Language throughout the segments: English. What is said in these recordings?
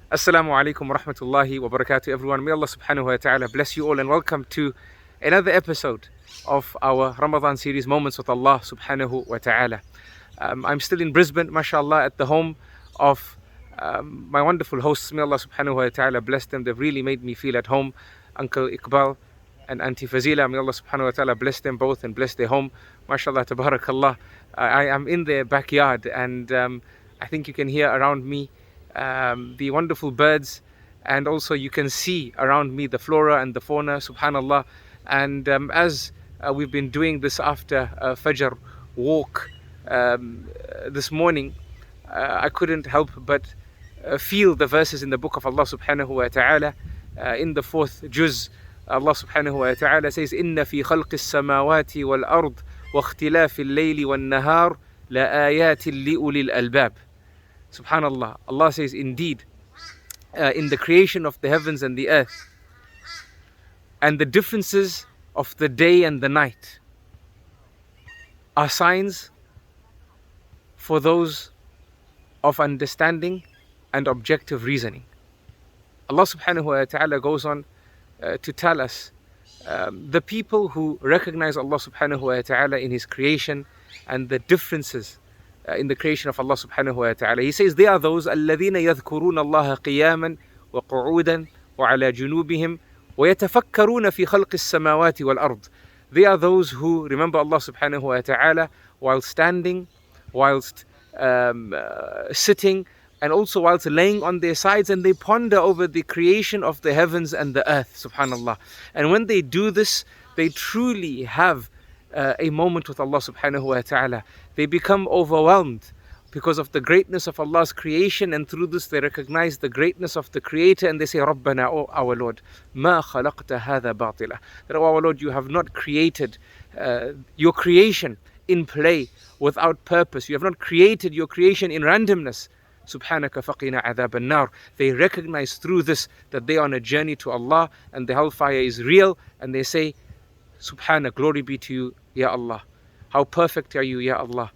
Assalamu alaikum wa rahmatullahi wa barakatuh, everyone. May Allah subhanahu wa ta'ala bless you all and welcome to another episode of our Ramadan series, Moments with Allah subhanahu wa ta'ala. I'm still in Brisbane, mashallah, at the home of my wonderful hosts. May Allah subhanahu wa ta'ala bless them. They've really made me feel at home. Uncle Iqbal and Auntie Fazila, may Allah subhanahu wa ta'ala bless them both and bless their home. Mashallah, tabarakallah. I am in their backyard and I think you can hear around me the wonderful birds, and also you can see around me the flora and the fauna, subhanallah. And as we've been doing this after Fajr walk this morning, I couldn't help but feel the verses in the book of Allah subhanahu wa ta'ala. In the 4th juz, Allah subhanahu wa ta'ala says, إِنَّ فِي خَلْقِ السَّمَاوَاتِ وَالْأَرْضِ وَاخْتِلَافِ اللَّيْلِ وَالنَّهَارِ لَآيَاتٍ لِأُولِي الْأَلْبَابِ. Subhanallah, Allah says, indeed, in the creation of the heavens and the earth, and the differences of the day and the night, are signs for those of understanding and objective reasoning. Allah subhanahu wa ta'ala goes on to tell us the people who recognize Allah subhanahu wa ta'ala in His creation and the differences in the creation of Allah subhanahu wa ta'ala. He says, they are those الَّذِينَ يَذْكُرُونَ اللَّهَ قِيَامًا وَقُعُودًا وَعَلَى جُنُوبِهِمْ وَيَتَفَكَّرُونَ فِي خَلْقِ السَّمَاوَاتِ وَالْأَرْضِ. They are those who remember Allah subhanahu wa ta'ala while standing, whilst sitting, and also whilst laying on their sides, and they ponder over the creation of the heavens and the earth, subhanallah. And when they do this, they truly have a moment with Allah subhanahu wa ta'ala. They become overwhelmed because of the greatness of Allah's creation, and through this they recognize the greatness of the Creator, and they say, Rabbana, O our Lord, ma khalaqta hadha batila. That, O our Lord, you have not created your creation in play without purpose. You have not created your creation in randomness. Subhanaka faqina adhab an-nar. They recognize through this that they are on a journey to Allah and the hellfire is real, and they say, Subhana, glory be to you, Ya Allah. How perfect are you, Ya Allah.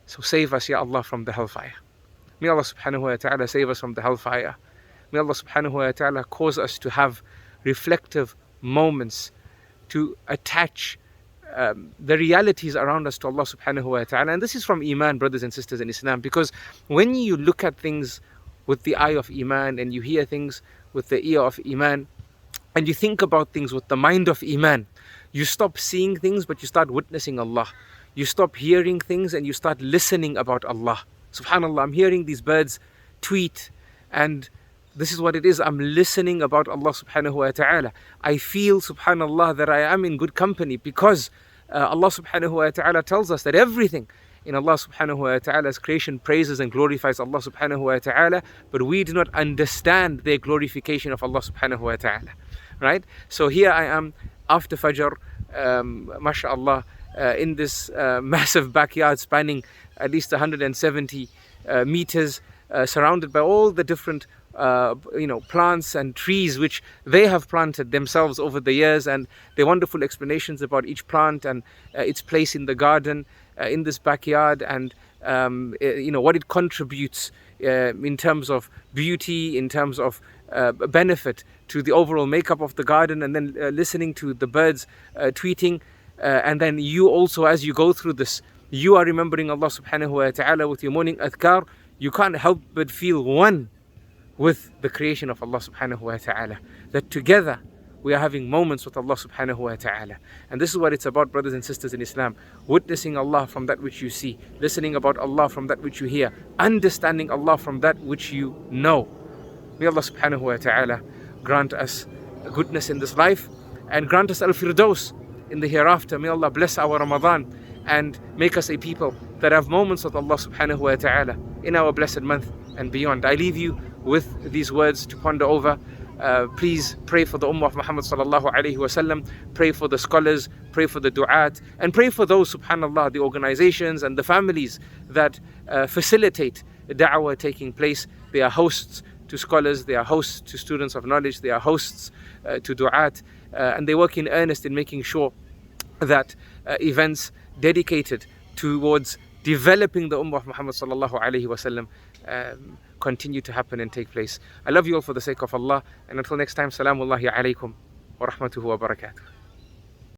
So save us, Ya Allah, from the hellfire. May Allah subhanahu wa ta'ala save us from the hellfire. May Allah subhanahu wa ta'ala cause us to have reflective moments, to attach the realities around us to Allah subhanahu wa ta'ala. And this is from Iman, brothers and sisters in Islam, because when you look at things with the eye of Iman, and you hear things with the ear of Iman, and you think about things with the mind of Iman, you stop seeing things but you start witnessing Allah. You stop hearing things and you start listening about Allah. Subhanallah, I'm hearing these birds tweet, and this is what it is. I'm listening about Allah subhanahu wa ta'ala. I feel, subhanallah, that I am in good company, because Allah subhanahu wa ta'ala tells us that everything in Allah subhanahu wa ta'ala's creation praises and glorifies Allah subhanahu wa ta'ala, but we do not understand their glorification of Allah subhanahu wa ta'ala. Right? So here I am after Fajr, mashallah, in this massive backyard spanning at least 170 meters, surrounded by all the different plants and trees which they have planted themselves over the years, and their wonderful explanations about each plant and its place in the garden, in this backyard, and what it contributes in terms of beauty, in terms of benefit to the overall makeup of the garden, and then listening to the birds tweeting, and then you also, as you go through this, you are remembering Allah subhanahu wa ta'ala with your morning adhkar. You can't help but feel one with the creation of Allah subhanahu wa ta'ala, that together we are having moments with Allah subhanahu wa ta'ala. And this is what it's about, brothers and sisters in Islam: witnessing Allah from that which you see, listening about Allah from that which you hear, understanding Allah from that which you know. May Allah subhanahu wa ta'ala grant us goodness in this life and grant us al-firdaus in the hereafter. May Allah bless our Ramadan and make us a people that have moments with Allah subhanahu wa ta'ala in our blessed month and beyond. I leave you with these words to ponder over. Please pray for the Ummah of Muhammad sallallahu alayhi wasallam. Pray for the scholars, pray for the du'at, and pray for those, subhanallah, the organizations and the families that facilitate da'wah taking place. They are hosts to scholars, they are hosts to students of knowledge, they are hosts to du'at, and they work in earnest in making sure that events dedicated towards developing the Ummah of Muhammad sallallahu alayhi wasallam continue to happen and take place. I love you all for the sake of Allah, and until next time, salamullahi alaykum wa rahmatuhu wa barakatuh.